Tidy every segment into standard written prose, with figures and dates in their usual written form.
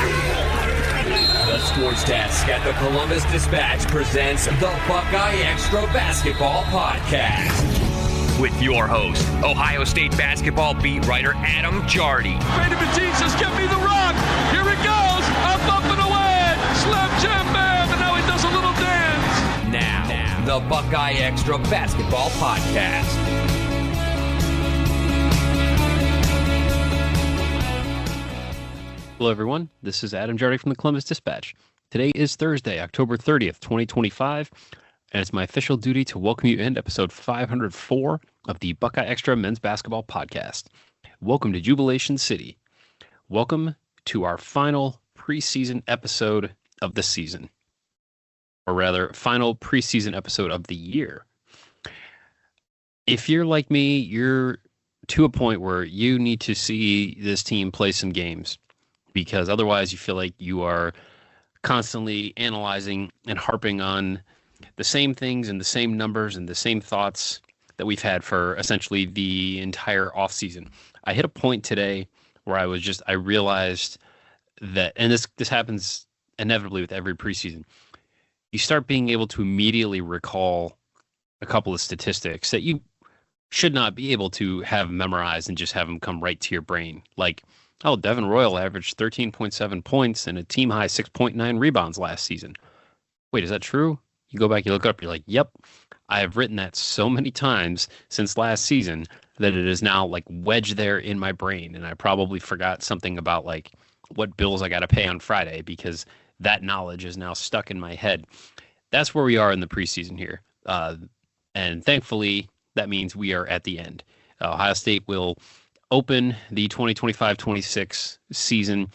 The Sports Desk at the Columbus Dispatch presents the BuckeyeXtra Basketball Podcast. With your host, Ohio State basketball beat writer Adam Jardy. Brady Batiste, get me the rock. Here it goes. Up and away. Slam jam bam. And now he does a little dance. Now, the BuckeyeXtra Basketball Podcast. Hello, everyone. This is Adam Jardy from the Columbus Dispatch. Today is Thursday, October 30th, 2025, and it's my official duty to welcome you in episode 504 of the BuckeyeXtra Men's Basketball Podcast. Welcome to Jubilation City. Welcome to our final preseason episode of the season, or rather, final preseason episode of the year. If you're like me, you're to a point where you need to see this team play some games, because otherwise you feel like you are constantly analyzing and harping on the same things and the same numbers and the same thoughts that we've had for essentially the entire offseason. I hit a point today where I realized that, and this happens inevitably with every preseason, you start being able to immediately recall a couple of statistics that you should not be able to have memorized and just have them come right to your brain. Like, oh, Devin Royal averaged 13.7 points and a team-high 6.9 rebounds last season. Wait, is that true? You go back, you look up, you're like, yep, I have written that so many times since last season that it is now like wedged there in my brain. And I probably forgot something about like what bills I got to pay on Friday because that knowledge is now stuck in my head. That's where we are in the preseason here. And thankfully, that means we are at the end. Ohio State will open the 2025-26 season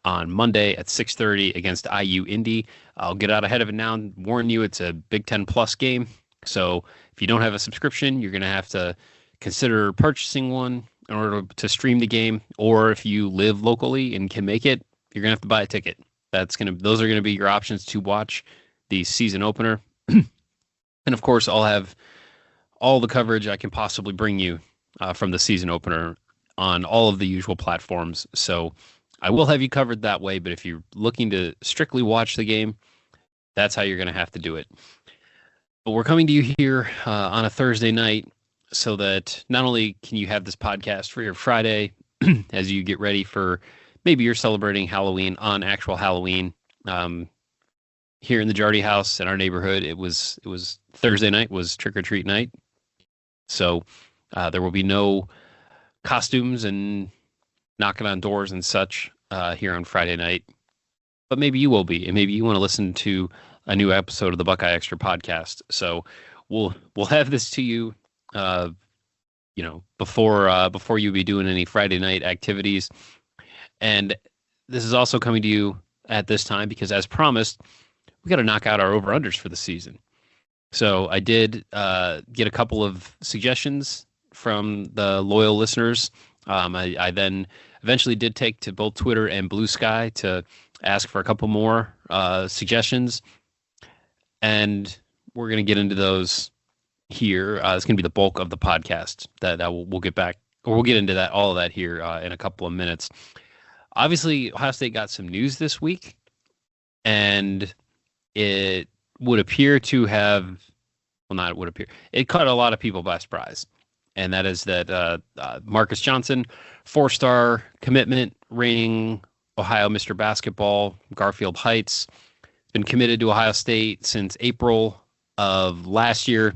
on Monday at 6:30 against IU Indy. I'll get out ahead of it now and warn you it's a Big Ten Plus game. So if you don't have a subscription, you're going to have to consider purchasing one in order to stream the game. Or if you live locally and can make it, you're going to have to buy a ticket. Those are going to be your options to watch the season opener. And of course, I'll have all the coverage I can possibly bring you from the season opener on all of the usual platforms. So I will have you covered that way, but if you're looking to strictly watch the game, that's how you're going to have to do it. But we're coming to you here on a Thursday night so that not only can you have this podcast for your Friday as you get ready for maybe you're celebrating Halloween on actual Halloween. Here in the Jardy house in our neighborhood, it was Thursday night was trick-or-treat night. So there will be no costumes and knocking on doors and such here on Friday night. But maybe you will be, and maybe you want to listen to a new episode of the BuckeyeXtra podcast. So we'll have this to you, before you be doing any Friday night activities. And this is also coming to you at this time because, as promised, we got to knock out our over-unders for the season. So I did get a couple of suggestions from the loyal listeners. I then eventually did take to both Twitter and Blue Sky to ask for a couple more suggestions. And we're going to get into those here. It's going to be the bulk of the podcast that we'll get back, or we'll get into all of that here in a couple of minutes. Obviously, Ohio State got some news this week, and it would appear to have, well, not it would appear, it caught a lot of people by surprise. And that is that Marcus Johnson, 4-star commitment, reigning Ohio Mr. Basketball, Garfield Heights, been committed to Ohio State since April of last year,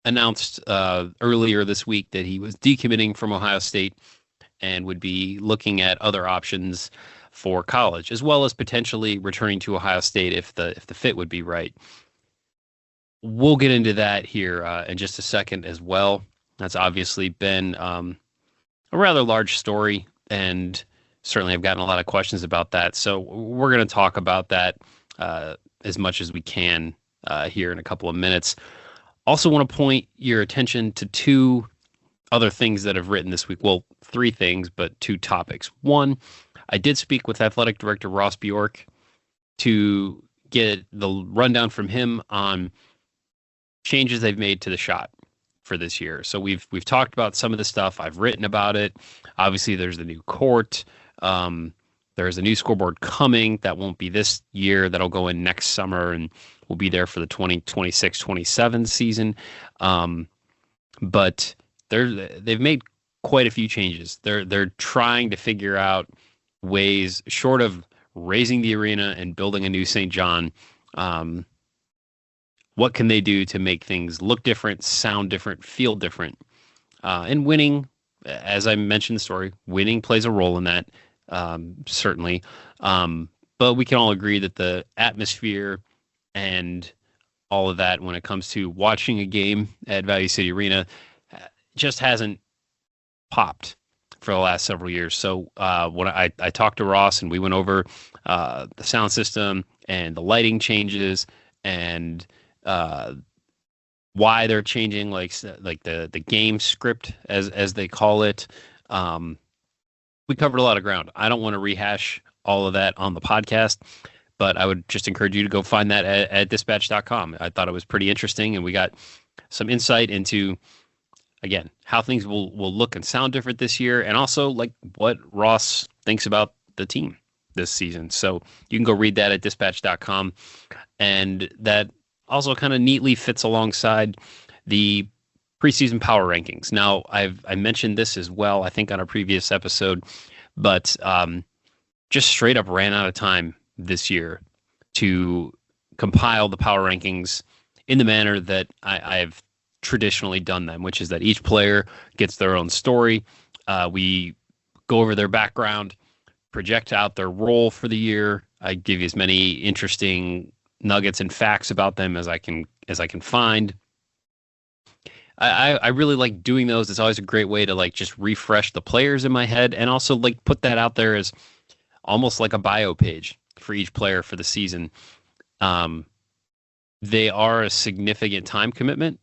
announced earlier this week that he was decommitting from Ohio State and would be looking at other options for college, as well as potentially returning to Ohio State if the fit would be right. We'll get into that here in just a second as well. That's obviously been a rather large story, and certainly I've gotten a lot of questions about that. So we're going to talk about that as much as we can here in a couple of minutes. Also want to point your attention to two other things that I've written this week. Well, three things, but two topics. One, I did speak with Athletic Director Ross Bjork to get the rundown from him on changes they've made to the shot for this year. So we've talked about some of the stuff. I've written about it. Obviously, there's the new court. There's a new scoreboard coming that won't be this year. That'll go in next summer and will be there for the 2026-27 season. But they've made quite a few changes. They're trying to figure out ways, short of raising the arena and building a new St. John, what can they do to make things look different, sound different, feel different? And winning, as I mentioned the story, winning plays a role in that, certainly. But we can all agree that the atmosphere and all of that when it comes to watching a game at Value City Arena just hasn't popped for the last several years. So when I talked to Ross and we went over the sound system and the lighting changes and why they're changing like the game script as they call it, we covered a lot of ground. I don't want to rehash all of that on the podcast, but I would just encourage you to go find that at dispatch.com. I thought it was pretty interesting, and we got some insight into, again, how things will look and sound different this year, and also like what Ross thinks about the team this season. So you can go read that at dispatch.com. And that also kind of neatly fits alongside the preseason power rankings. Now, I mentioned this as well, I think, on a previous episode, but just straight up ran out of time this year to compile the power rankings in the manner that I've traditionally done them, which is that each player gets their own story. We go over their background, project out their role for the year. I give you as many interesting nuggets and facts about them as I can find. I really like doing those. It's always a great way to like just refresh the players in my head, and also like put that out there as almost like a bio page for each player for the season. They are a significant time commitment.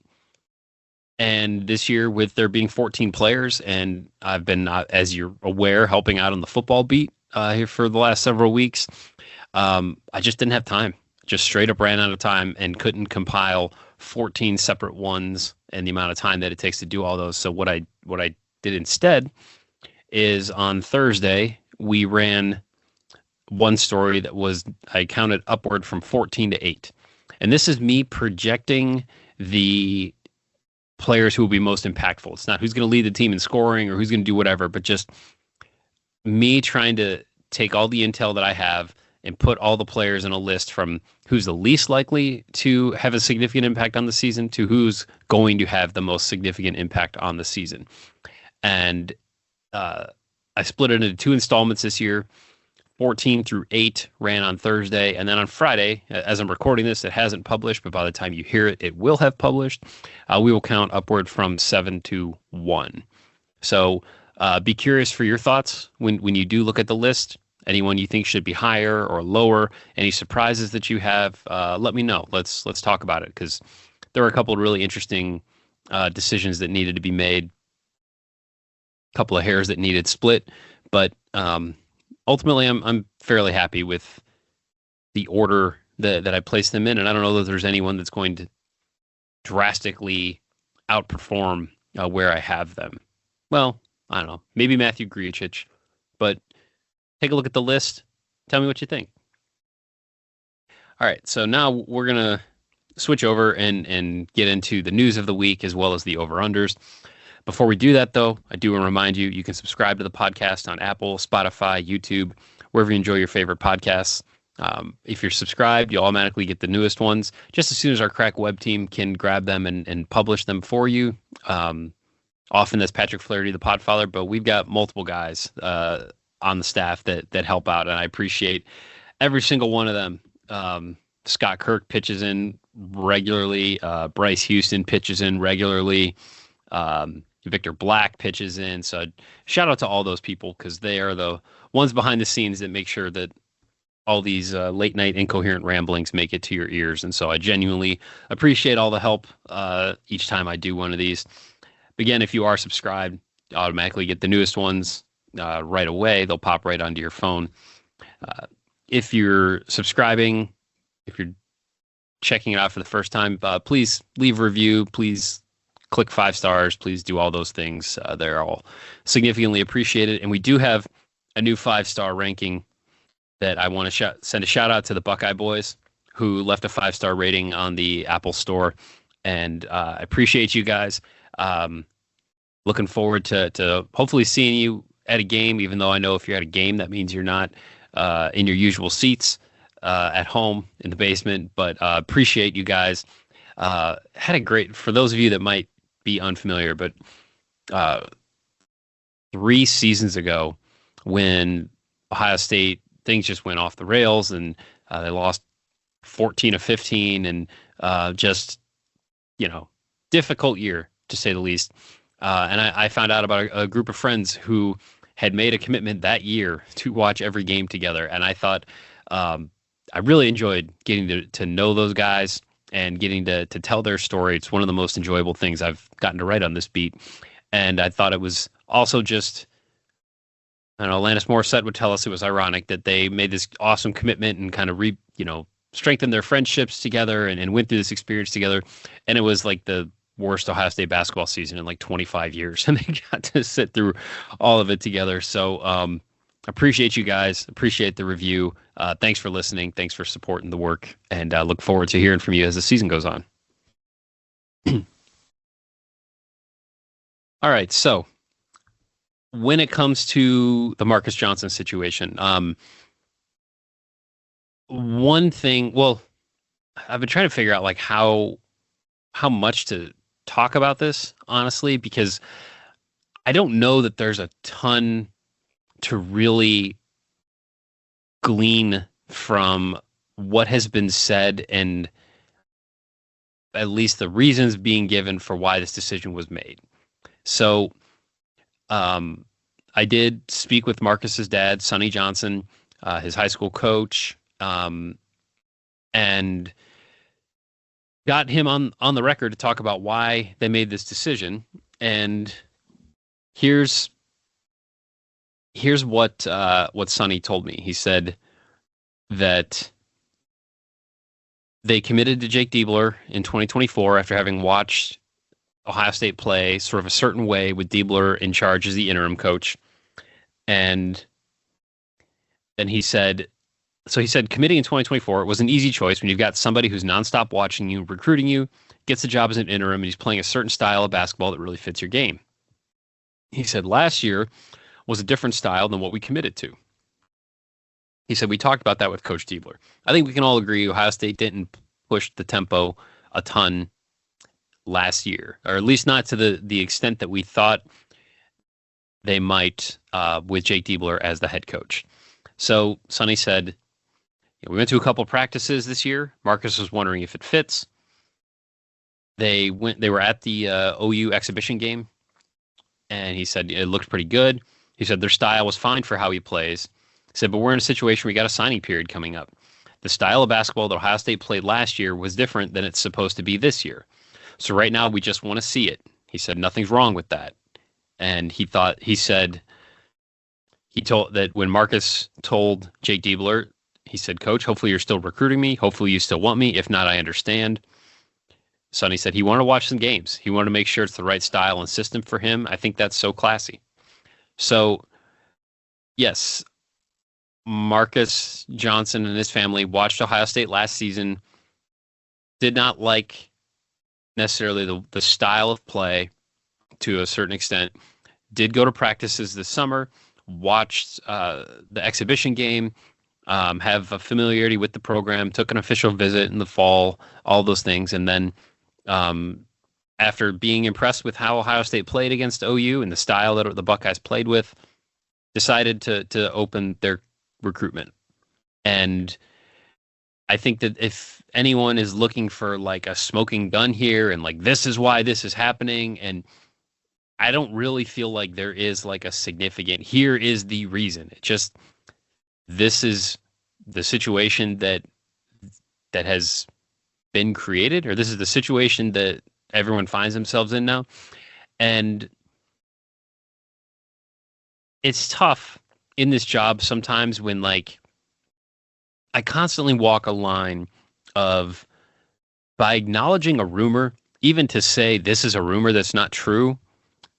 And this year, with there being 14 players, and I've been, as you're aware, helping out on the football beat here for the last several weeks, I just didn't have time. Just straight up ran out of time and couldn't compile 14 separate ones and the amount of time that it takes to do all those. So what I did instead is on Thursday, we ran one story that was, I counted upward from 14 to 8. And this is me projecting the players who will be most impactful. It's not who's going to lead the team in scoring or who's going to do whatever, but just me trying to take all the intel that I have and put all the players in a list from who's the least likely to have a significant impact on the season to who's going to have the most significant impact on the season. And I split it into 2 installments this year. 14 through 8 ran on Thursday. And then on Friday, as I'm recording this, it hasn't published, but by the time you hear it, it will have published. We will count upward from 7 to 1. So be curious for your thoughts when you do look at the list. Anyone you think should be higher or lower, any surprises that you have, let me know. Let's talk about it, because there were a couple of really interesting decisions that needed to be made, a couple of hairs that needed split, but ultimately, I'm fairly happy with the order that I placed them in, and I don't know that there's anyone that's going to drastically outperform where I have them. Well, I don't know. Maybe Matthew Grichich, but take a look at the list. Tell me what you think. All right, so now we're going to switch over and get into the news of the week as well as the over-unders. Before we do that, though, I do want to remind you, you can subscribe to the podcast on Apple, Spotify, YouTube, wherever you enjoy your favorite podcasts. If you're subscribed, you automatically get the newest ones just as soon as our crack web team can grab them and publish them for you. Often that's Patrick Flaherty, the Podfather, but we've got multiple guys on the staff that help out, and I appreciate every single one of them. Scott Kirk pitches in regularly. Bryce Houston pitches in regularly. Victor Black pitches in. So shout out to all those people, because they are the ones behind the scenes that make sure that all these late night incoherent ramblings make it to your ears. And so I genuinely appreciate all the help each time I do one of these. Again, if you are subscribed, you automatically get the newest ones right away. They'll pop right onto your phone. If you're subscribing, if you're checking it out for the first time, please leave a review. Please click 5 stars. Please do all those things. They're all significantly appreciated. And we do have a new 5-star ranking that I want to send a shout out to the Buckeye boys who left a 5-star rating on the Apple Store, and I appreciate you guys. Looking forward to hopefully seeing you at a game, even though I know if you're at a game, that means you're not in your usual seats at home in the basement. But appreciate you guys. Had a great, for those of you that might be unfamiliar, but 3 seasons ago when Ohio State, things just went off the rails and they lost 14 of 15 and just, difficult year to say the least. And I found out about a group of friends who had made a commitment that year to watch every game together. And I thought I really enjoyed getting to know those guys and getting to tell their story. It's one of the most enjoyable things I've gotten to write on this beat. And I thought it was also just, I don't know, Alanis Morissette would tell us it was ironic that they made this awesome commitment and kind of strengthened their friendships together and went through this experience together. And it was like the worst Ohio State basketball season in like 25 years. And they got to sit through all of it together. So appreciate you guys. Appreciate the review. Thanks for listening. Thanks for supporting the work. And look forward to hearing from you as the season goes on. All right. So when it comes to the Marcus Johnson situation, one thing, well, I've been trying to figure out like how much to talk about this, honestly, because I don't know that there's a ton to really glean from what has been said and at least the reasons being given for why this decision was made. So I did speak with Marcus's dad, Sonny Johnson, his high school coach, and got him on the record to talk about why they made this decision. And here's what Sonny told me. He said that they committed to Jake Diebler in 2024 after having watched Ohio State play sort of a certain way with Diebler in charge as the interim coach. And then he said committing in 2024 was an easy choice when you've got somebody who's nonstop watching you, recruiting you, gets a job as an interim, and he's playing a certain style of basketball that really fits your game. He said last year was a different style than what we committed to. He said we talked about that with Coach Diebler. I think we can all agree Ohio State didn't push the tempo a ton last year, or at least not to the extent that we thought they might with Jake Diebler as the head coach. So Sonny said, we went to a couple practices this year. Marcus was wondering if it fits. They were at the OU exhibition game, and he said it looked pretty good. He said their style was fine for how he plays. He said, but we're in a situation where we got a signing period coming up. The style of basketball that Ohio State played last year was different than it's supposed to be this year. So right now we just want to see it. He said nothing's wrong with that. And he told that when Marcus told Jake Diebler, he said, Coach, hopefully you're still recruiting me. Hopefully you still want me. If not, I understand. Sonny said he wanted to watch some games. He wanted to make sure it's the right style and system for him. I think that's so classy. So, yes, Marcus Johnson and his family watched Ohio State last season, did not like necessarily the style of play to a certain extent, did go to practices this summer, watched the exhibition game, have a familiarity with the program, took an official visit in the fall, all those things. And then after being impressed with how Ohio State played against OU and the style that the Buckeyes played with, decided to open their recruitment. And I think that if anyone is looking for like a smoking gun here and like, this is why this is happening, and I don't really feel like there is like a significant, here is the reason. It just, this is the situation that has been created, or this is the situation that everyone finds themselves in now. And it's tough in this job sometimes when like I constantly walk a line of, by acknowledging a rumor, even to say this is a rumor that's not true,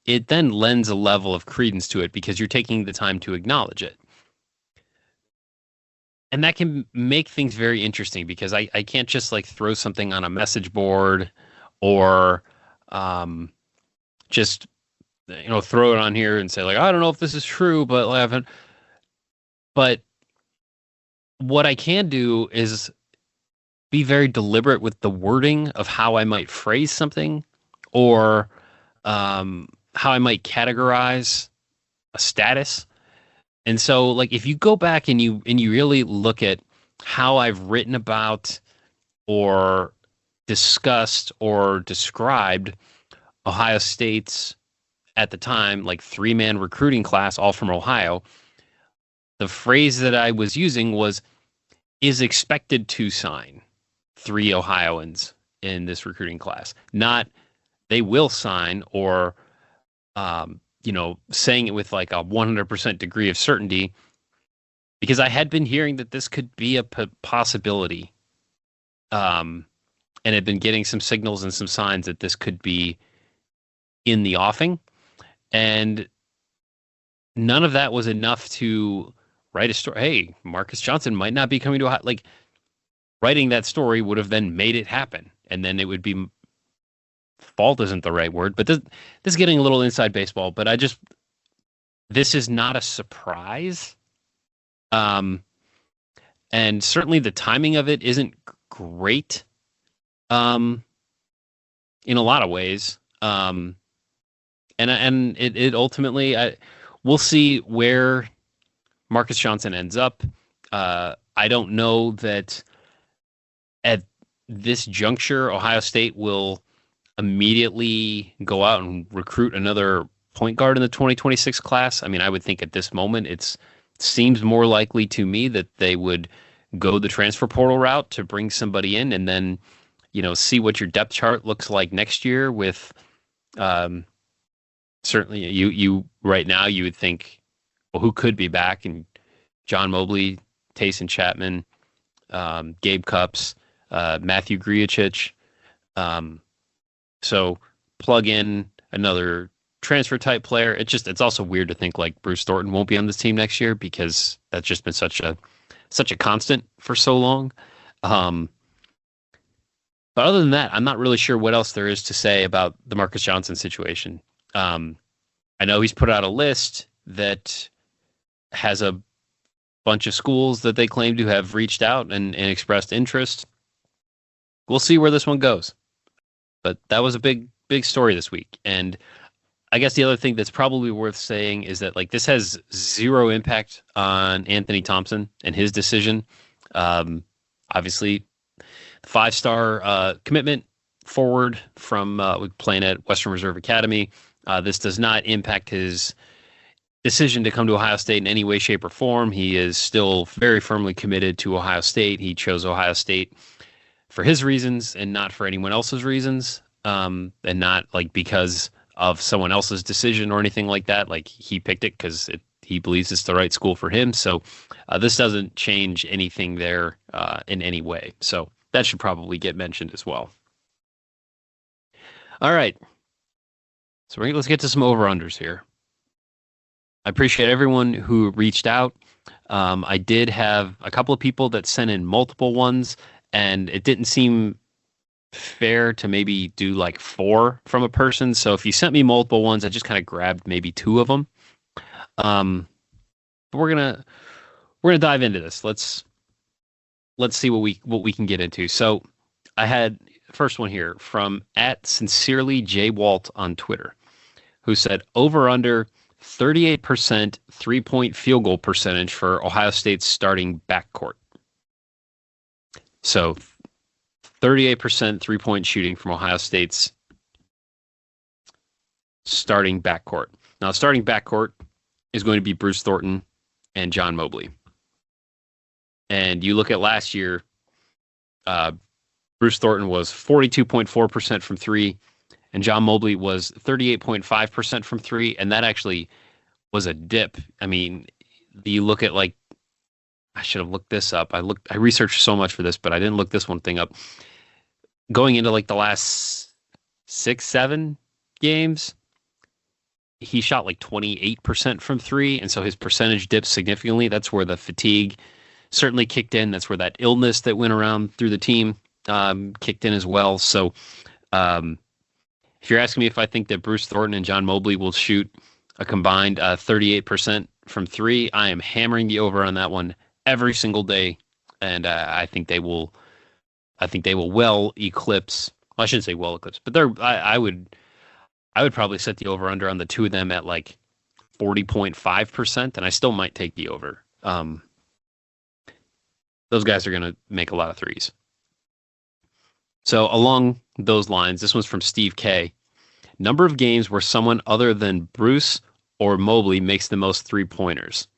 it then lends a level of credence to it because you're taking the time to acknowledge it. and that can make things very interesting because I can't just like throw something on a message board or just throw it on here and say like I don't know if this is true, but I haven't. But what I can do is be very deliberate with the wording of how I might phrase something or how I might categorize a status. And so like if you go back and you really look at how I've written about or discussed or described Ohio State's at the time like 3-man recruiting class all from Ohio, the phrase that I was using was is expected to sign 3 Ohioans in this recruiting class, not they will sign or saying it with like a 100% degree of certainty, because I had been hearing that this could be a possibility, and had been getting some signals and some signs that this could be in the offing, and none of that was enough to write a story. Hey, Marcus Johnson might not be coming to Ohio. Like writing that story would have then made it happen, and then it would be fault isn't the right word, but this is getting a little inside baseball. But this is not a surprise, and certainly the timing of it isn't great, in a lot of ways, and it ultimately we'll see where Marcus Johnson ends up. I don't know that at this juncture Ohio State will immediately go out and recruit another point guard in the 2026 class. I mean, I would think at this moment it seems more likely to me that they would go the transfer portal route to bring somebody in and then, see what your depth chart looks like next year with certainly you right now you would think, well, who could be back? And John Mobley, Tayson Chapman, Gabe Cupps, Matthew Griachich. So plug in another transfer type player. It's also weird to think like Bruce Thornton won't be on this team next year because that's just been such a constant for so long. But other than that, I'm not really sure what else there is to say about the Marcus Johnson situation. I know he's put out a list that has a bunch of schools that they claim to have reached out and expressed interest. We'll see where this one goes. But that was a big story this week. And I guess the other thing that's probably worth saying is that like this has zero impact on Anthony Thompson and his decision. Obviously, 5-star commitment forward from playing at Western Reserve Academy. This does not impact his decision to come to Ohio State in any way, shape, or form. He is still very firmly committed to Ohio State. He chose Ohio State for his reasons and not for anyone else's reasons, and not like because of someone else's decision or anything like that. Like he picked it because he believes it's the right school for him. So this doesn't change anything there in any way. So that should probably get mentioned as well. All right. So let's get to some over-unders here. I appreciate everyone who reached out. I did have a couple of people that sent in multiple ones, and it didn't seem fair to maybe do like 4 from a person. So if you sent me multiple ones, I just kind of grabbed maybe 2 of them. But we're gonna dive into this. Let's see what we can get into. So I had first one here from @sincerelyjwalt on Twitter, who said over under 38% 3-point field goal percentage for Ohio State's starting backcourt. So 38% 3-point shooting from Ohio State's starting backcourt. Now, starting backcourt is going to be Bruce Thornton and John Mobley. And you look at last year, Bruce Thornton was 42.4% from 3, and John Mobley was 38.5% from 3, and that actually was a dip. I mean, you look at like, I should have looked this up. I researched so much for this, but I didn't look this one thing up. Going into like the last 6-7 games, he shot like 28% from 3, and so his percentage dipped significantly. That's where the fatigue certainly kicked in. That's where that illness that went around through the team kicked in as well. So if you're asking me if I think that Bruce Thornton and John Mobley will shoot a combined 38% from three, I am hammering the over on that one every single day, and I think they will. I think they will well eclipse. Well, I shouldn't say well eclipse, but I would probably set the over under on the two of them at like 40.5%, and I still might take the over. Those guys are going to make a lot of threes. So along those lines, this one's from Steve K. Number of games where someone other than Bruce or Mobley makes the most three-pointers.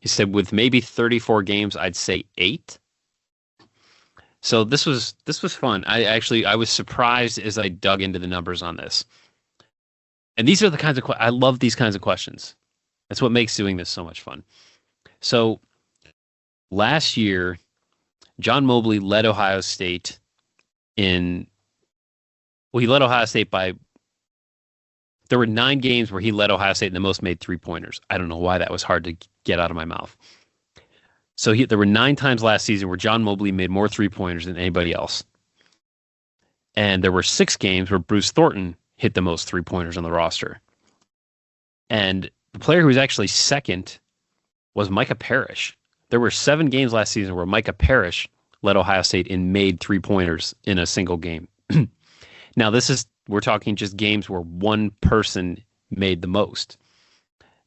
He said with maybe 34 games, I'd say 8. So this was fun. I was surprised as I dug into the numbers on this. And these are the kinds of I love these kinds of questions. That's what makes doing this so much fun. So last year, John Mobley led Ohio State he led Ohio State by, there were 9 games where he led Ohio State in the most made three-pointers. I don't know why that was hard to get out of my mouth. So there were 9 times last season where John Mobley made more three-pointers than anybody else. And there were 6 games where Bruce Thornton hit the most three-pointers on the roster. And the player who was actually second was Micah Parrish. There were 7 games last season where Micah Parrish led Ohio State in made three-pointers in a single game. Now, we're talking just games where one person made the most.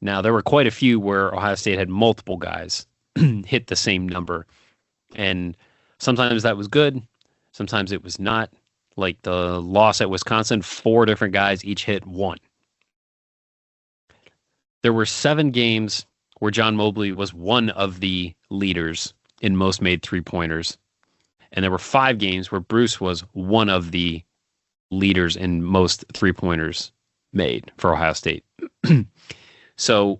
Now, there were quite a few where Ohio State had multiple guys hit the same number. And sometimes that was good. Sometimes it was not. Like the loss at Wisconsin, 4 different guys each hit 1. There were 7 games where John Mobley was one of the leaders in most made three-pointers. And there were 5 games where Bruce was one of the leaders in most three-pointers made for Ohio State. So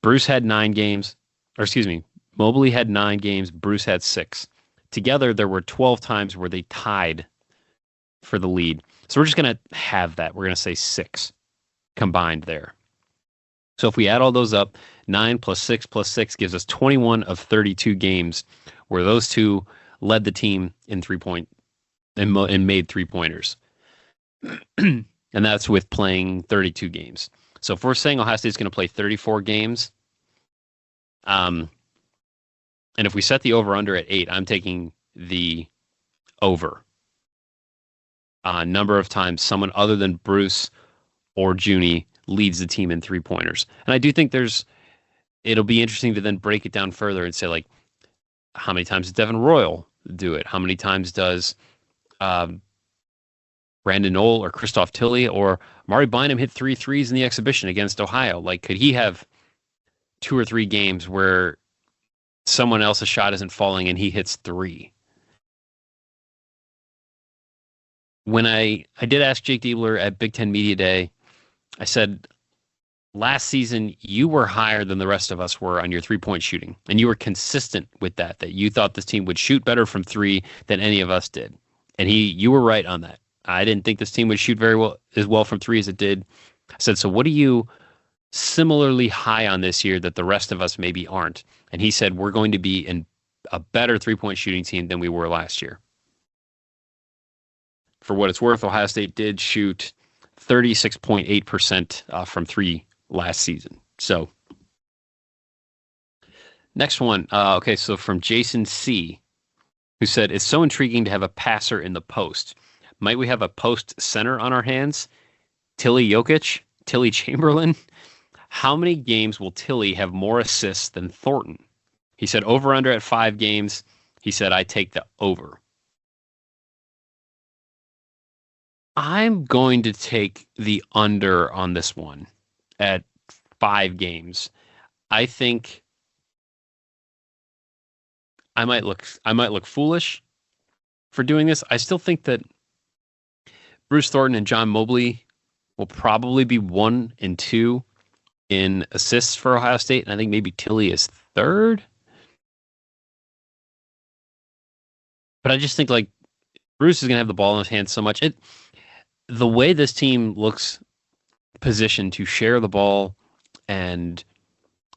Bruce had 9 games, Mobley had 9 games, Bruce had 6. Together, there were 12 times where they tied for the lead. So we're just going to have that. We're going to say 6 combined there. So if we add all those up, 9 plus 6 plus 6 gives us 21 of 32 games where those two led the team in and made three-pointers. And that's with playing 32 games. So if we're saying Ohio State's going to play 34 games, and if we set the over-under at 8, I'm taking the over. Number of times someone other than Bruce or Junie leads the team in three-pointers. And I do think it'll be interesting to then break it down further and say, like, how many times does Devin Royal do it? How many times does Brandon Knoll or Christoph Tilley or Mari Bynum hit 3 threes in the exhibition against Ohio? Like, could he have 2 or 3 games where someone else's shot isn't falling and he hits 3? When I did ask Jake Diebler at Big Ten Media Day, I said, last season, you were higher than the rest of us were on your three-point shooting. And you were consistent with that you thought this team would shoot better from 3 than any of us did. And you were right on that. I didn't think this team would shoot as well from 3 as it did. I said, so what are you similarly high on this year that the rest of us maybe aren't? And he said, we're going to be in a better three-point shooting team than we were last year. For what it's worth, Ohio State did shoot 36.8% from 3 last season. So next one. Okay, so from Jason C., who said, it's so intriguing to have a passer in the post. Might we have a post center on our hands? Tilly Jokic? Tilly Chamberlain? How many games will Tilly have more assists than Thornton? He said over under at 5 games. He said, I take the over. I'm going to take the under on this one at 5 games. I think I might look foolish for doing this. I still think that Bruce Thornton and John Mobley will probably be 1 and 2 in assists for Ohio State, and I think maybe Tilly is 3rd. But I just think like Bruce is going to have the ball in his hands so much. The way this team looks positioned to share the ball and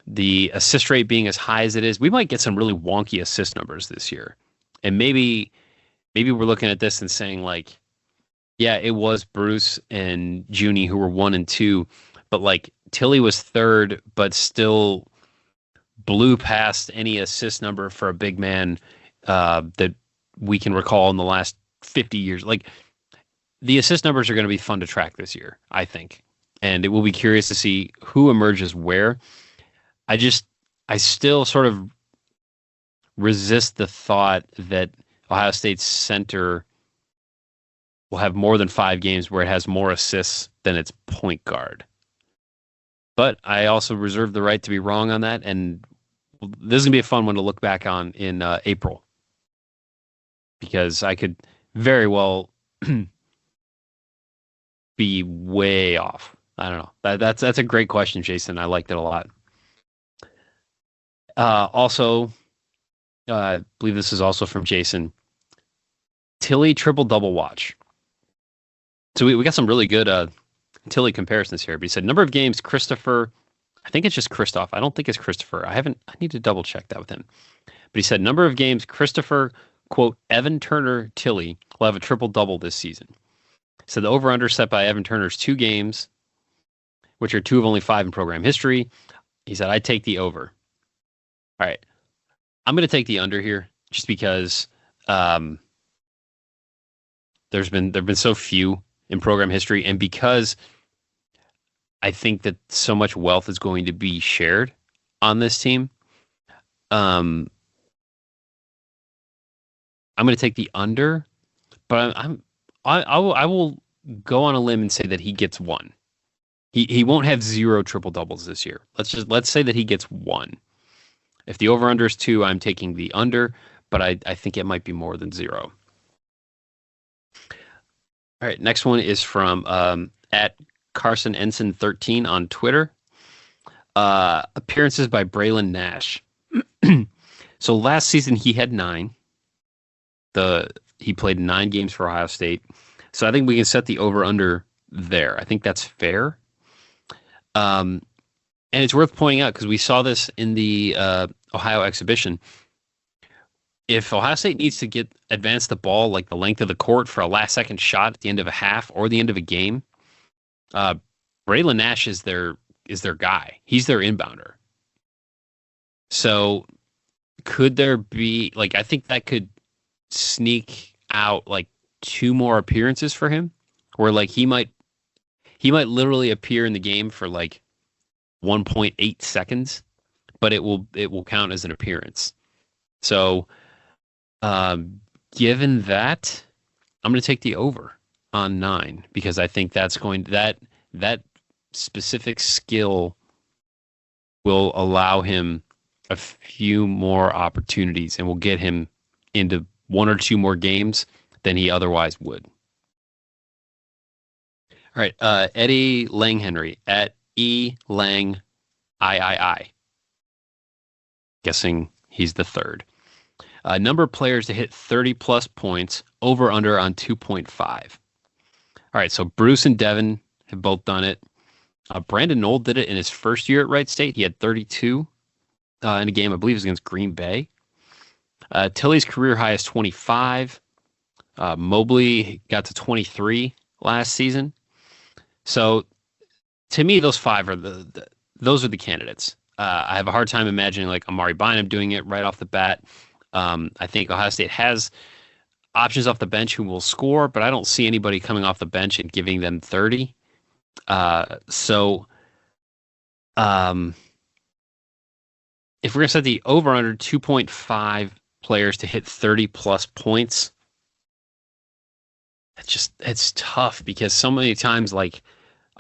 the assist rate being as high as it is, we might get some really wonky assist numbers this year. And maybe we're looking at this and saying like, yeah, it was Bruce and Junie who were 1 and 2, but like Tilly was third, but still blew past any assist number for a big man that we can recall in the last 50 years. Like the assist numbers are going to be fun to track this year, I think. And it will be curious to see who emerges where. I still sort of resist the thought that Ohio State's center will have more than 5 games where it has more assists than its point guard. But I also reserve the right to be wrong on that. And this is going to be a fun one to look back on in April. Because I could very well be way off. I don't know. That's a great question, Jason. I liked it a lot. Also, I believe this is also from Jason. Tilly triple-double watch. So we got some really good Tilly comparisons here. But he said, number of games, Christopher. I think it's just Christoph. I don't think it's Christopher. I need to double-check that with him. But he said, number of games, Christopher, quote, Evan Turner Tilly will have a triple-double this season. So the over-under set by Evan Turner's 2 games, which are 2 of only 5 in program history. He said, I'd take the over. All right. I'm going to take the under here just because there've been so few in program history, and because I think that so much wealth is going to be shared on this team. I'm going to take the under, but I will go on a limb and say that he gets 1. He won't have 0 triple doubles this year. Let's say that he gets 1. If the over under is 2, I'm taking the under, but I think it might be more than 0. All right, next one is from at Carson Ensign 13 on Twitter. Appearances by Braylon Nash. So last season he had 9. He played 9 games for Ohio State. So I think we can set the over-under there. I think that's fair. And it's worth pointing out because we saw this in the Ohio exhibition. If Ohio State needs to advance the ball like the length of the court for a last-second shot at the end of a half or the end of a game, Braylon Nash is their guy. He's their inbounder. So could there be I think that could sneak out 2 more appearances for him, where he might literally appear in the game for 1.8 seconds, but it will count as an appearance. So given that, I'm going to take the over on 9 because I think that's that specific skill will allow him a few more opportunities and will get him into 1 or 2 more games than he otherwise would. All right, Eddie Langhenry at E Lang III. Guessing he's the third. Number of players to hit 30-plus points, over-under on 2.5. All right, so Bruce and Devin have both done it. Brandon Knoll did it in his first year at Wright State. He had 32 in a game, I believe it was against Green Bay. Tilly's career high is 25. Mobley got to 23 last season. So to me, those 5 are those are the candidates. I have a hard time imagining Amari Bynum doing it right off the bat. I think Ohio State has options off the bench who will score, but I don't see anybody coming off the bench and giving them 30. If we're going to set the over-under 2.5 players to hit 30-plus points, it's tough because so many times a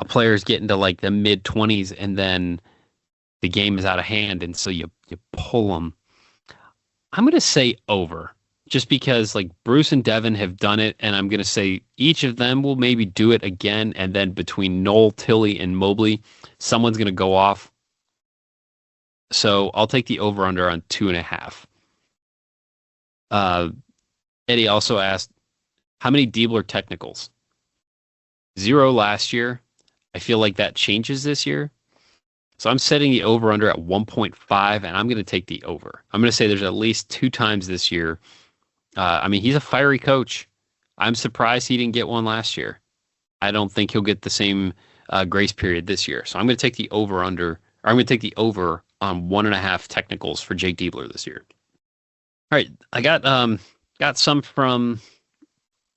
player's getting to the mid-20s and then the game is out of hand, and so you pull them. I'm going to say over, just because Bruce and Devin have done it, and I'm going to say each of them will maybe do it again, and then between Knoll, Tilly, and Mobley, someone's going to go off. So I'll take the over-under on 2.5. Eddie also asked, how many Diebler technicals? 0 last year. I feel like that changes this year. So I'm setting the over-under at 1.5, and I'm going to take the over. I'm going to say there's at least 2 times this year. He's a fiery coach. I'm surprised he didn't get one last year. I don't think he'll get the same grace period this year. So I'm going to take the over-under, or I'm going to take the over on 1.5 technicals for Jake Diebler this year. All right, I got some from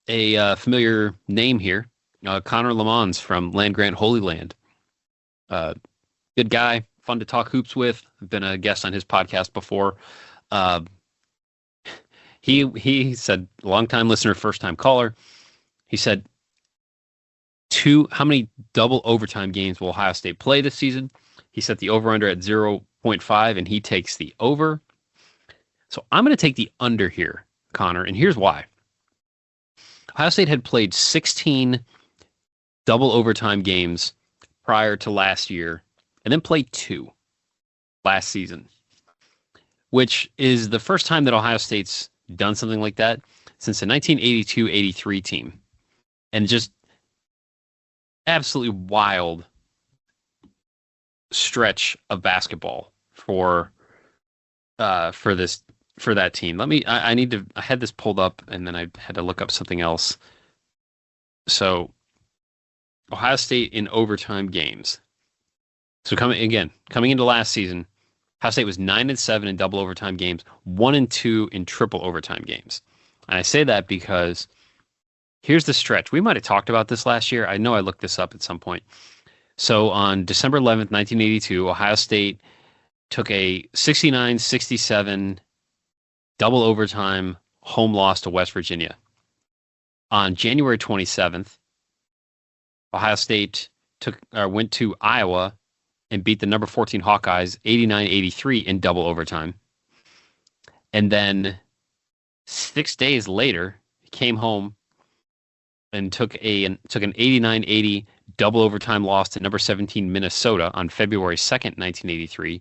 a familiar name here, Connor Lamons from Land Grant Holy Land. Good guy, fun to talk hoops with. I've been a guest on his podcast before. He said, long-time listener, first-time caller. He said, how many double overtime games will Ohio State play this season? He set the over-under at 0.5, and he takes the over. So I'm going to take the under here, Connor, and here's why. Ohio State had played 16 double overtime games prior to last year, and then played 2 last season, which is the first time that Ohio State's done something like that since the 1982-83 team. And just absolutely wild stretch of basketball for that team. I had this pulled up and then I had to look up something else. So Ohio State in overtime games. So coming into last season, Ohio State was 9-7 in double overtime games, 1-2 in triple overtime games. And I say that because here's the stretch. We might have talked about this last year. I know I looked this up at some point. So on December 11th, 1982, Ohio State took a 69-67 double overtime home loss to West Virginia. On January 27th, Ohio State went to Iowa and beat the number 14 Hawkeyes 89-83 in double overtime. And then 6 days later, he came home and took an 89-80 double overtime loss to number 17 Minnesota on February 2nd, 1983.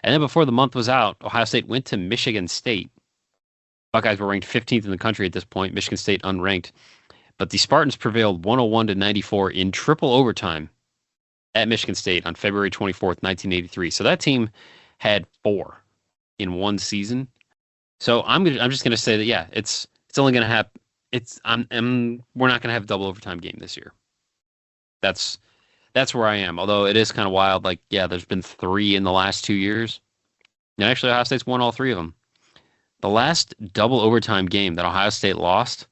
And then before the month was out, Ohio State went to Michigan State. Buckeyes were ranked 15th in the country at this point, Michigan State unranked. But the Spartans prevailed 101-94 in triple overtime at Michigan State on February 24th, 1983. So that team had 4 in one season. So I'm just going to say that, yeah, it's only going to have we're not going to have a double overtime game this year. That's where I am. Although it is kind of wild. Like, yeah, there's been 3 in the last 2 years. And actually, Ohio State's won all 3 of them. The last double overtime game that Ohio State lost,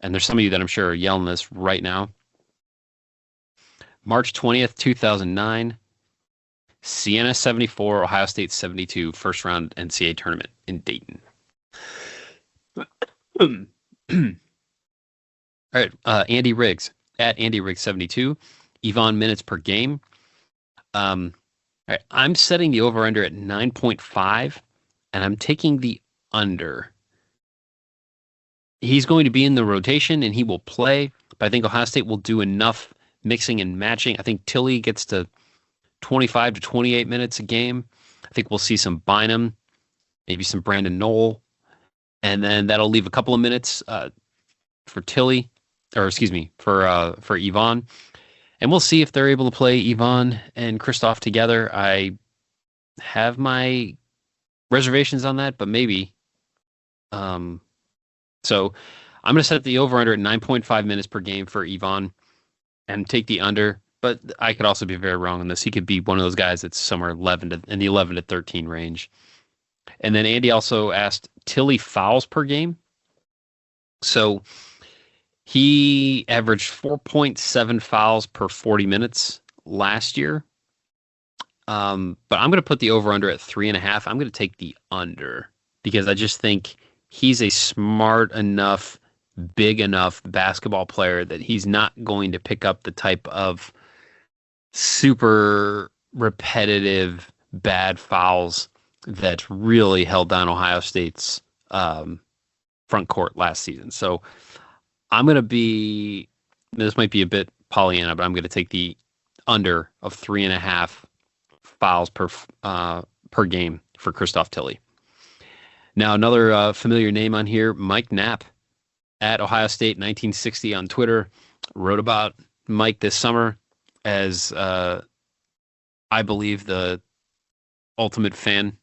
and there's some of you that I'm sure are yelling this right now, March 20th, 2009, Siena 74, Ohio State 72, first round NCAA tournament in Dayton. All right, Andy Riggs, at Andy Riggs 72, Yvonne minutes per game. All right, I'm setting the over-under at 9.5, and I'm taking the under. He's going to be in the rotation, and he will play, but I think Ohio State will do enough mixing and matching. I think Tilly gets to 25 to 28 minutes a game. I think we'll see some Bynum, maybe some Brandon Knoll, and then that'll leave a couple of minutes for Tilly, or excuse me, for Yvonne. And we'll see if they're able to play Yvonne and Kristoff together. I have my reservations on that, but maybe. So I'm going to set the over-under at 9.5 minutes per game for Yvonne and take the under. But I could also be very wrong on this. He could be one of those guys that's somewhere in the 11 to 13 range. And then Andy also asked Tilly fouls per game. So he averaged 4.7 fouls per 40 minutes last year. But I'm going to put the over-under at 3.5. I'm going to take the under because I just think he's a smart enough, big enough basketball player that he's not going to pick up the type of super repetitive bad fouls that really held down Ohio State's front court last season. So I'm going to this might be a bit Pollyanna, but I'm going to take the under of 3.5 fouls per game for Kristoff Tilly. Now, another familiar name on here, Mike Knapp at Ohio State 1960 on Twitter, wrote about Mike this summer as I believe the ultimate fan.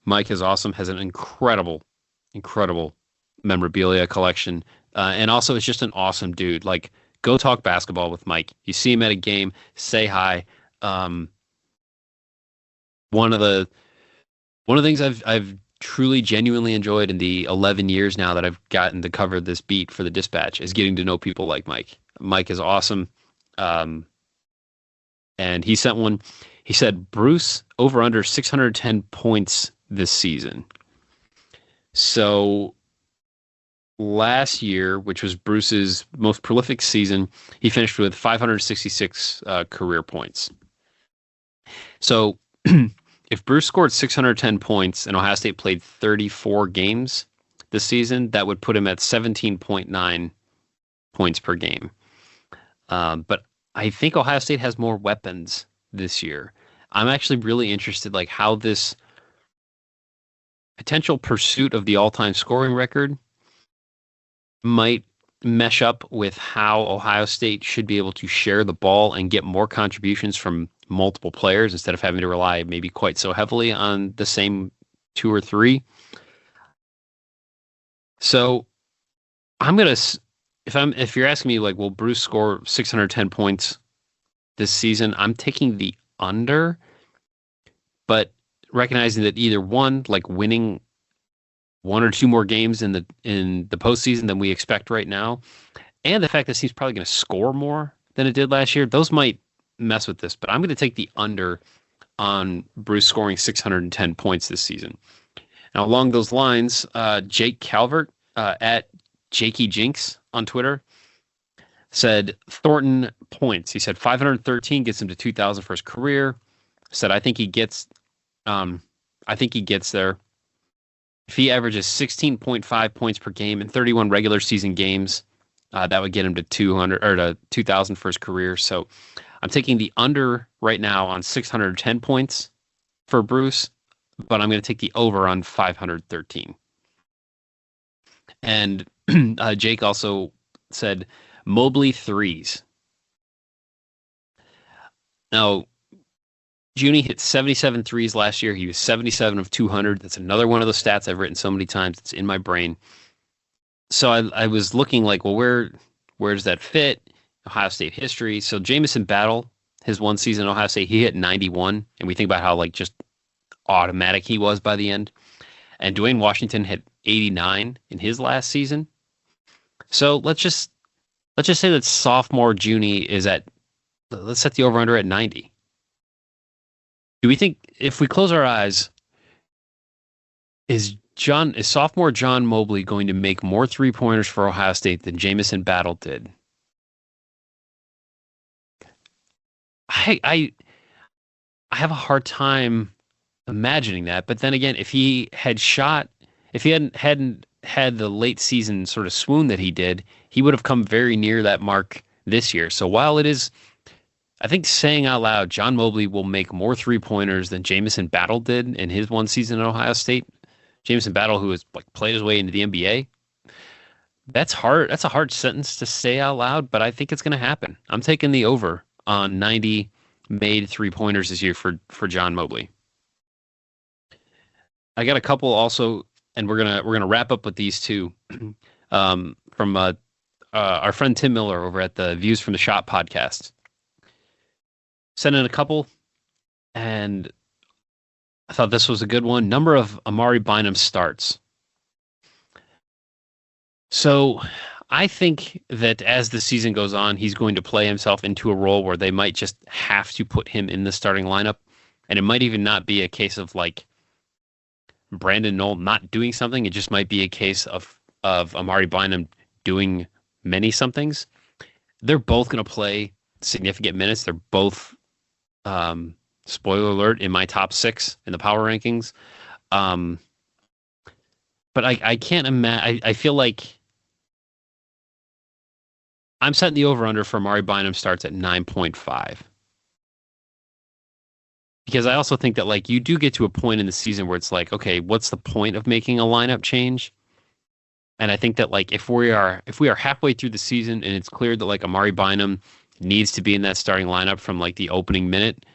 Mike is awesome, has an incredible memorabilia collection. And also is just an awesome dude. Like, go talk basketball with Mike. You see him at a game, say hi. One of the things I've truly genuinely enjoyed in the 11 years now that I've gotten to cover this beat for the Dispatch is getting to know people like Mike. Mike is awesome. And he sent one. He said Bruce over under 610 points this season. So last year, which was Bruce's most prolific season, he finished with 566 career points. So if Bruce scored 610 points and Ohio State played 34 games this season, that would put him at 17.9 points per game. But I think Ohio State has more weapons this year. I'm actually really interested, like, how this potential pursuit of the all-time scoring record might mesh up with how Ohio State should be able to share the ball and get more contributions from multiple players instead of having to rely maybe quite so heavily on the same two or three. So I'm going to, if you're asking me, like, will Bruce score 610 points this season? I'm taking the under, but recognizing that either one, like winning one or two more games in the postseason than we expect right now, and the fact that he's probably going to score more than it did last year, those might mess with this. But I'm going to take the under on Bruce scoring 610 points this season. Now, along those lines, Jake Calvert at Jakey Jinx on Twitter said Thornton points. He said 513 gets him to 2,000 for his career. Said I think he gets there. If he averages 16.5 points per game in 31 regular season games, that would get him to 200 or to 2,000 for his career. So I'm taking the under right now on 610 points for Bruce, but I'm going to take the over on 513. And Jake also said Mobley threes. Now, Junie hit 77 threes last year. He was 77 of 200. That's another one of those stats I've written so many times. It's in my brain. So I was looking like, well, where does that fit? Ohio State history. So Jamison Battle, his one season at Ohio State, he hit 91. And we think about how, like, just automatic he was by the end. And Dwayne Washington hit 89 in his last season. So let's just say that sophomore Junie is at, let's set the over-under at 90. Do we think, if we close our eyes, is sophomore John Mobley going to make more three-pointers for Ohio State than Jamison Battle did? I have a hard time imagining that. But then again, if he hadn't had the late season sort of swoon that he did, he would have come very near that mark this year. So while it is, I think, saying out loud, John Mobley will make more three-pointers than Jamison Battle did in his one season at Ohio State. Jamison Battle, who has, like, played his way into the NBA. That's hard. That's a hard sentence to say out loud, but I think it's going to happen. I'm taking the over on 90 made three-pointers this year for John Mobley. I got a couple also, and we're gonna wrap up with these two from our friend Tim Miller over at the Views from the Shop podcast. Sent in a couple, and I thought this was a good one. Number of Amari Bynum starts. So I think that as the season goes on, he's going to play himself into a role where they might just have to put him in the starting lineup. And it might even not be a case of, like, Brandon Knoll not doing something. It just might be a case of Amari Bynum doing many somethings. They're both going to play significant minutes. They're both, spoiler alert, in my top 6 in the power rankings. But I can't imagine. I feel like I'm setting the over-under for Amari Bynum starts at 9.5. Because I also think that, like, you do get to a point in the season where it's like, okay, what's the point of making a lineup change? And I think that, like, if we are halfway through the season and it's clear that, like, Amari Bynum needs to be in that starting lineup from like the opening minute.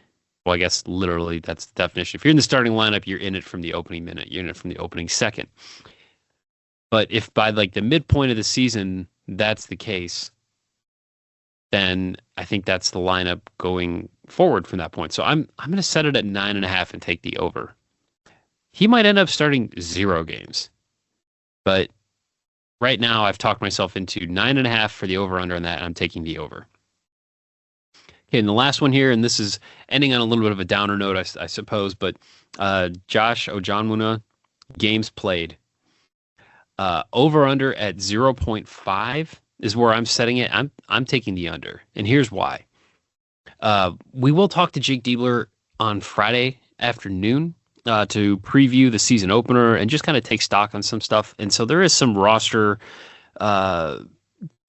Well, I guess literally that's the definition. If you're in the starting lineup, you're in it from the opening minute. You're in it from the opening second. But if by like the midpoint of the season that's the case, then I think that's the lineup going forward from that point. So I'm going to set it at 9.5 and take the over. He might end up starting 0 games, but right now I've talked myself into 9.5 for the over/under on that, and I'm taking the over. Okay, and the last one here, and this is ending on a little bit of a downer note, I suppose, but Josh Ojonmuna, games played. Over/under at 0.5 is where I'm setting it. I'm taking the under, and here's why. We will talk to Jake Diebler on Friday afternoon to preview the season opener and just kind of take stock on some stuff. And so there is some roster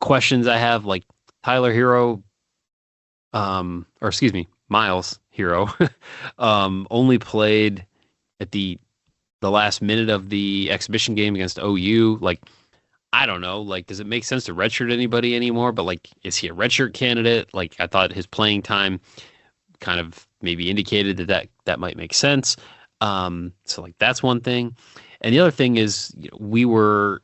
questions I have, like Tyler Hero, Miles Hero, only played at the last minute of the exhibition game against OU. Like, I don't know. Like, does it make sense to redshirt anybody anymore? But like, is he a redshirt candidate? Like, I thought his playing time kind of maybe indicated that might make sense. So like, that's one thing. And the other thing is, we were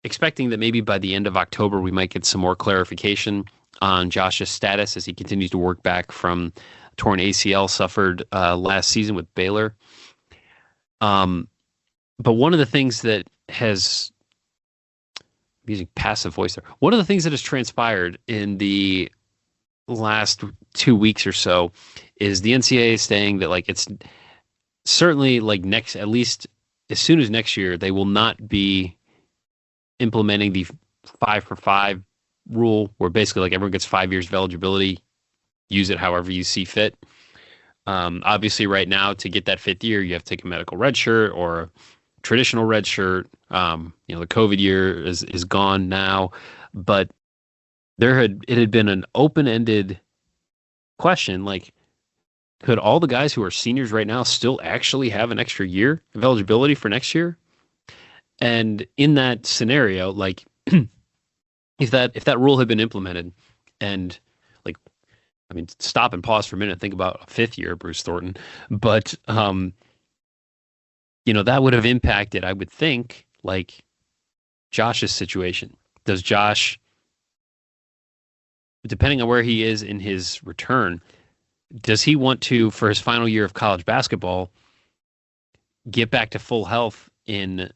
expecting that maybe by the end of October, we might get some more clarification on Josh's status as he continues to work back from torn ACL suffered last season with Baylor. But one of the things that has, I'm using passive voice there, one of the things that has transpired in the last 2 weeks or so is the NCAA saying that like it's certainly like at least as soon as next year, they will not be implementing the 5-for-5 rule where basically like everyone gets 5 years of eligibility, use it however you see fit. Obviously right now to get that 5th year, you have to take a medical red shirt or a traditional red shirt. The COVID year is gone now, but it had been an open-ended question. Like, could all the guys who are seniors right now still actually have an extra year of eligibility for next year? And in that scenario, like if that rule had been implemented and like, I mean, stop and pause for a minute, think about a 5th year, Bruce Thornton, but that would have impacted, I would think, like Josh's situation. Does Josh, depending on where he is in his return, does he want to, for his final year of college basketball, get back to full health in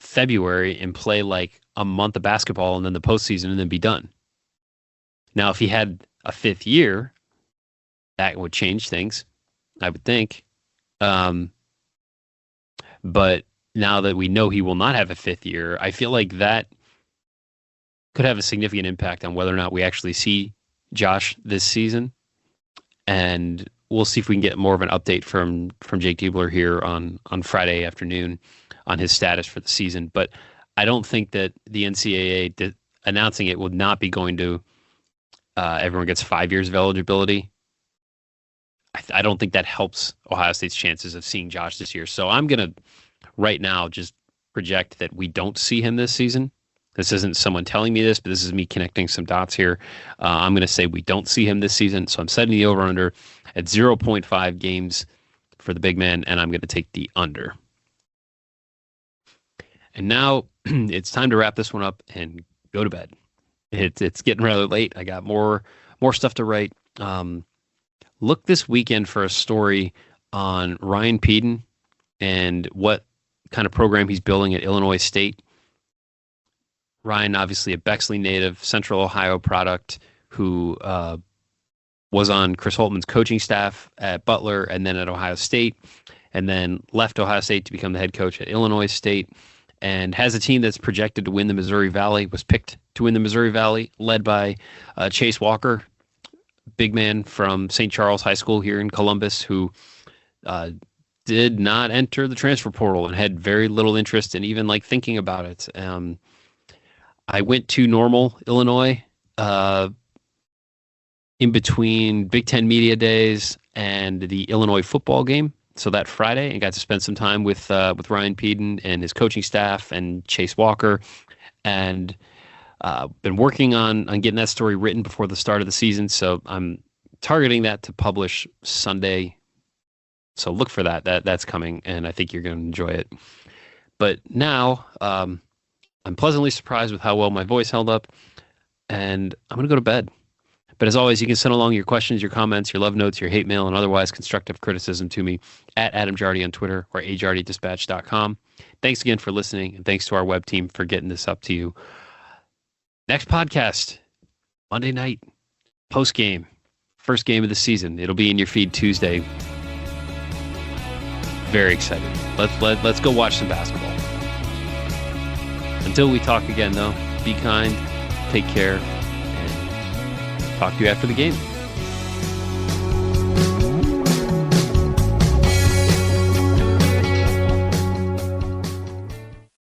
February and play like a month of basketball and then the postseason and then be done? Now, if he had a 5th year, that would change things, I would think. But now that we know he will not have a 5th year, I feel like that could have a significant impact on whether or not we actually see Josh this season. And we'll see if we can get more of an update from Jake Diebler here on Friday afternoon on his status for the season. But I don't think that the NCAA announcing it would not be going to everyone gets 5 years of eligibility. I don't think that helps Ohio State's chances of seeing Josh this year. So I'm going to right now just project that we don't see him this season. This isn't someone telling me this, but this is me connecting some dots here. I'm going to say we don't see him this season. So I'm setting the over-under at 0.5 games for the big man, and I'm going to take the under. And now it's time to wrap this one up and go to bed. It's getting rather late. I got more stuff to write. Look this weekend for a story on Ryan Peden and what kind of program he's building at Illinois State. Ryan, obviously a Bexley native, Central Ohio product, who was on Chris Holtman's coaching staff at Butler and then at Ohio State, and then left Ohio State to become the head coach at Illinois State, and has a team that's projected to win the Missouri Valley, was picked to win the Missouri Valley, led by Chase Walker, big man from St. Charles High School here in Columbus, who did not enter the transfer portal and had very little interest in even like thinking about it. I went to Normal, Illinois, in between Big Ten Media Days and the Illinois football game. So that Friday, and got to spend some time with Ryan Peden and his coaching staff and Chase Walker. And Been working on getting that story written before the start of the season, so I'm targeting that to publish Sunday. So look for that. That's coming, and I think you're going to enjoy it. But now I'm pleasantly surprised with how well my voice held up, and I'm going to go to bed. But as always, you can send along your questions, your comments, your love notes, your hate mail, and otherwise constructive criticism to me at Adam Jardy on Twitter or ajardyddispatch.com. Thanks again for listening, and thanks to our web team for getting this up to you. Next podcast, Monday night, post-game, first game of the season. It'll be in your feed Tuesday. Very excited. Let's go watch some basketball. Until we talk again, though, be kind, take care, and talk to you after the game.